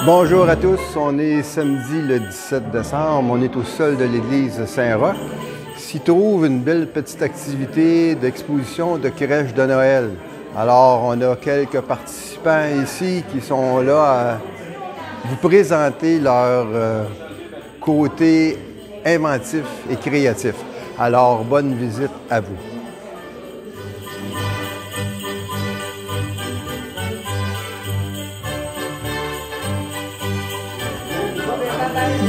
Bonjour à tous, on est samedi le 17 décembre, on est au sol de l'église Saint-Roch. S'y trouve une belle petite activité d'exposition de crèche de Noël. Alors, on a quelques participants ici qui sont là à vous présenter leur côté inventif et créatif. Alors, bonne visite à vous.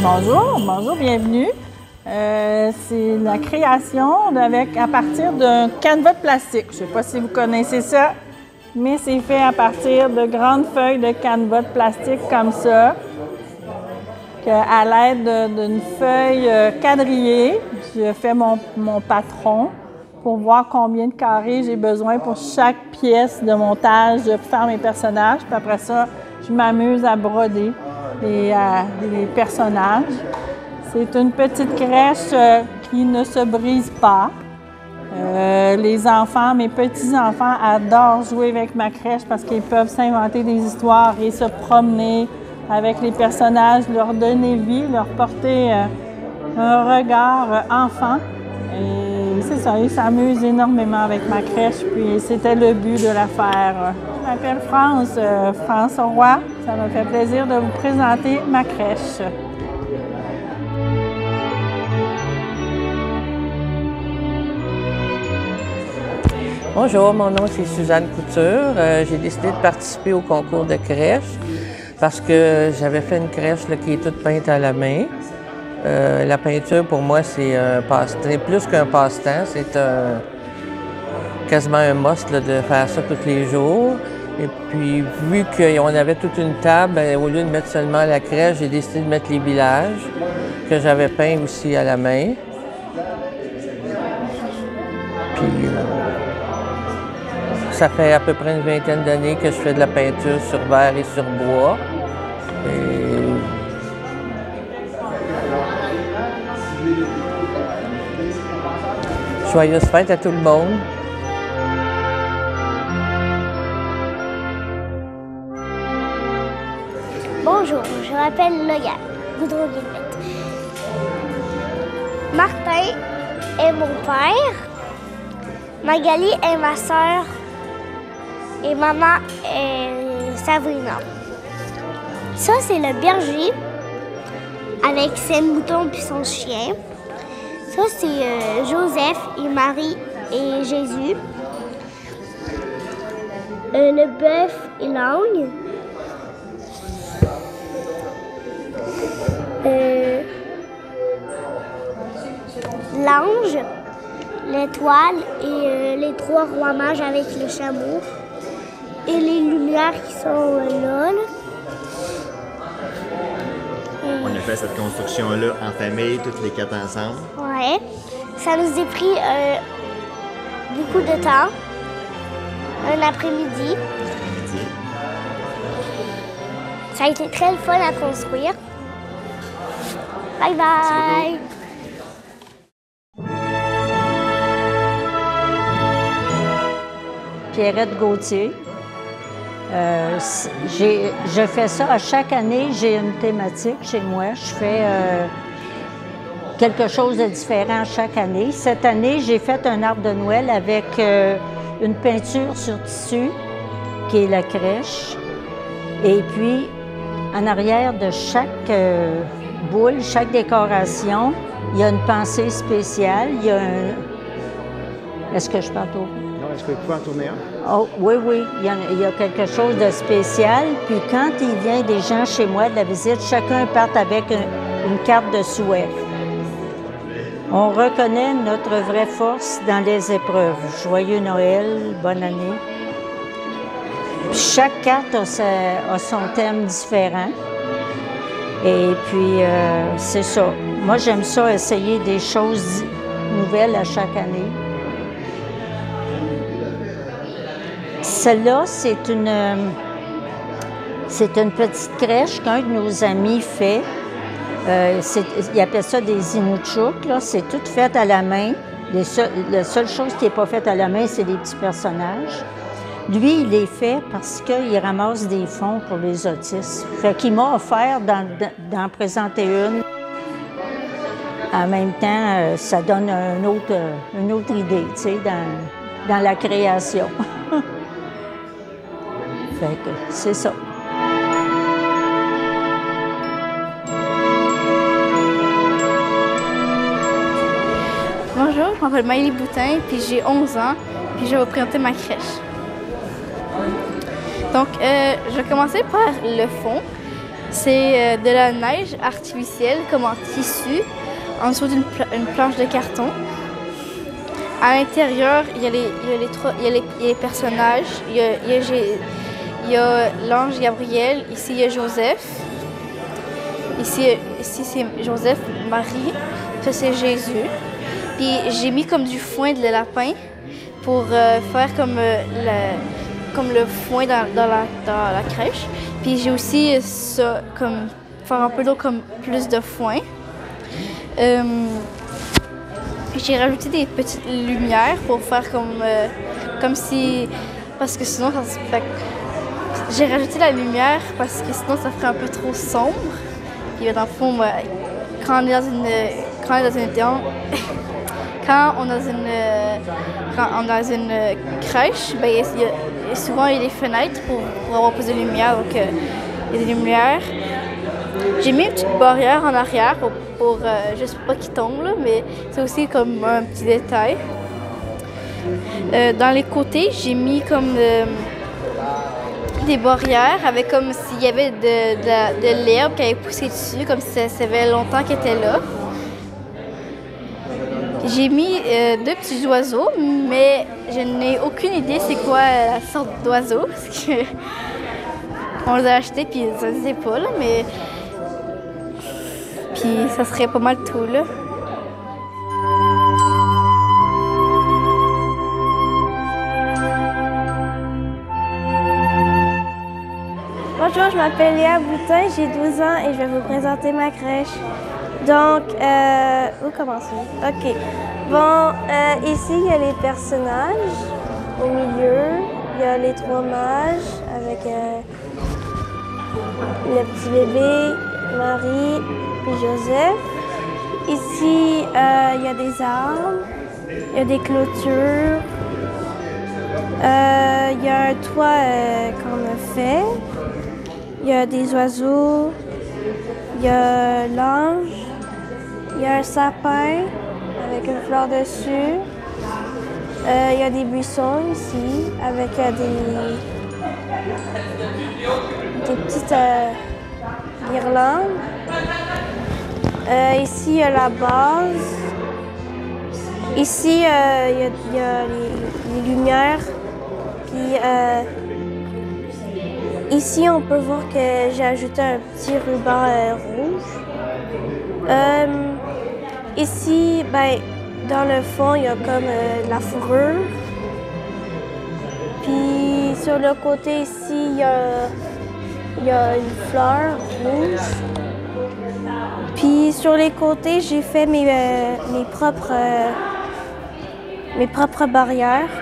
Bonjour, bienvenue. C'est la création à partir d'un canevas de plastique. Je ne sais pas si vous connaissez ça, mais c'est fait à partir de grandes feuilles de canevas de plastique comme ça. À l'aide d'une feuille quadrillée, je fais mon patron pour voir combien de carrés j'ai besoin pour chaque pièce de montage pour faire mes personnages. Puis après ça, je m'amuse à broder les personnages. C'est une petite crèche qui ne se brise pas. Les enfants, mes petits-enfants adorent jouer avec ma crèche parce qu'ils peuvent s'inventer des histoires et se promener avec les personnages, leur donner vie, leur porter un regard enfant. Et c'est ça, ils s'amusent énormément avec ma crèche, puis c'était le but de la faire. Je m'appelle France Roy. Ça me fait plaisir de vous présenter ma crèche. Bonjour, mon nom c'est Suzanne Couture. J'ai décidé de participer au concours de crèche parce que j'avais fait une crèche là, qui est toute peinte à la main. La peinture, pour moi, c'est un passe-temps, plus qu'un passe-temps, c'est quasiment un must là, de faire ça tous les jours. Et puis, vu qu'on avait toute une table, au lieu de mettre seulement la crèche, j'ai décidé de mettre les villages que j'avais peints aussi à la main. Puis, ça fait à peu près une vingtaine d'années que je fais de la peinture sur verre et sur bois. Joyeuses fêtes à tout le monde. Bonjour, je m'appelle Logan Goudreau-Guillemette. Martin est mon père. Magali est ma sœur. Et maman est Sabrina. Ça, c'est le berger avec ses moutons puis son chien. Ça, c'est Joseph et Marie et Jésus. Le bœuf et l'angle. L'ange, l'étoile et les trois rois mages avec le chameau. Et les lumières qui sont là. On a fait cette construction-là en famille, toutes les quatre ensemble. Ouais. Ça nous a pris beaucoup de temps. Un après-midi. Ça a été très le fun à construire. Bye bye! Pierrette Gauthier. Je fais ça à chaque année, j'ai une thématique chez moi. Je fais quelque chose de différent chaque année. Cette année, j'ai fait un arbre de Noël avec une peinture sur tissu, qui est la crèche. Et puis, en arrière de chaque boule, chaque décoration, il y a une pensée spéciale. Il y a un... Est-ce que je peux en tourner? Est-ce que vous pouvez en tourner un? Oh, oui, il y a quelque chose de spécial. Puis quand il vient des gens chez moi de la visite, chacun part avec une carte de souhait. On reconnaît notre vraie force dans les épreuves. Joyeux Noël, bonne année. Puis chaque carte a son thème différent. Et puis, c'est ça. Moi, j'aime ça, essayer des choses nouvelles à chaque année. Celle-là, c'est une petite crèche qu'un de nos amis fait. Il appelle ça des Inuktitut, là. C'est tout fait à la main. La seule chose qui n'est pas faite à la main, c'est des petits personnages. Lui, il les fait parce qu'il ramasse des fonds pour les autistes. Fait qu'il m'a offert d'en présenter une. En même temps, ça donne une autre idée, tu sais, dans la création. Fait que c'est ça. Bonjour, je m'appelle Maëlie Boutin, puis j'ai 11 ans, puis je vais vous présenter ma crèche. Donc, je vais commencer par le fond. C'est de la neige artificielle comme en tissu, en dessous d'une planche de carton. À l'intérieur, il y a les personnages. Il y a l'ange Gabriel. Ici, il y a Joseph. Ici c'est Joseph, Marie. Ça, c'est Jésus. Puis j'ai mis comme du foin de lapin pour faire comme le foin dans la crèche. Puis j'ai aussi ça, comme faire un peu d'eau comme plus de foin. J'ai rajouté des petites lumières pour faire comme si... Parce que sinon, j'ai rajouté la lumière parce que sinon ça ferait un peu trop sombre. Puis dans le fond, quand on est dans une crèche, ben, souvent il y a des fenêtres pour avoir plus de lumière, donc il y a des lumières. J'ai mis une petite barrière en arrière pour juste pas qu'il tombe, là, mais c'est aussi comme un petit détail. Dans les côtés, j'ai mis comme des barrières avec comme s'il y avait de l'herbe qui avait poussé dessus, comme si ça fait longtemps qu'elle était là. J'ai mis 2 petits oiseaux, mais je n'ai aucune idée c'est quoi la sorte d'oiseau, parce que on les a achetés puis ça ne sait pas, là, mais puis ça serait pas mal tout, là. Bonjour, je m'appelle Léa Boutin, j'ai 12 ans et je vais vous présenter ma crèche. Donc, où commencer? OK. Bon, ici, il y a les personnages. Au milieu, il y a les 3 mages avec le petit bébé, Marie et Joseph. Ici, il y a des arbres, il y a des clôtures, il y a un toit qu'on a fait, il y a des oiseaux, il y a l'ange. Il y a un sapin avec une fleur dessus. Il y a des buissons ici avec des petites guirlandes. Ici, il y a la base. Ici, il y a les lumières. Puis, ici, on peut voir que j'ai ajouté un petit ruban rouge. Ici, ben, dans le fond, il y a comme de la fourrure. Puis sur le côté ici, il y a une fleur rouge. Puis sur les côtés, j'ai fait mes propres barrières.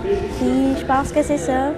Puis je pense que c'est ça.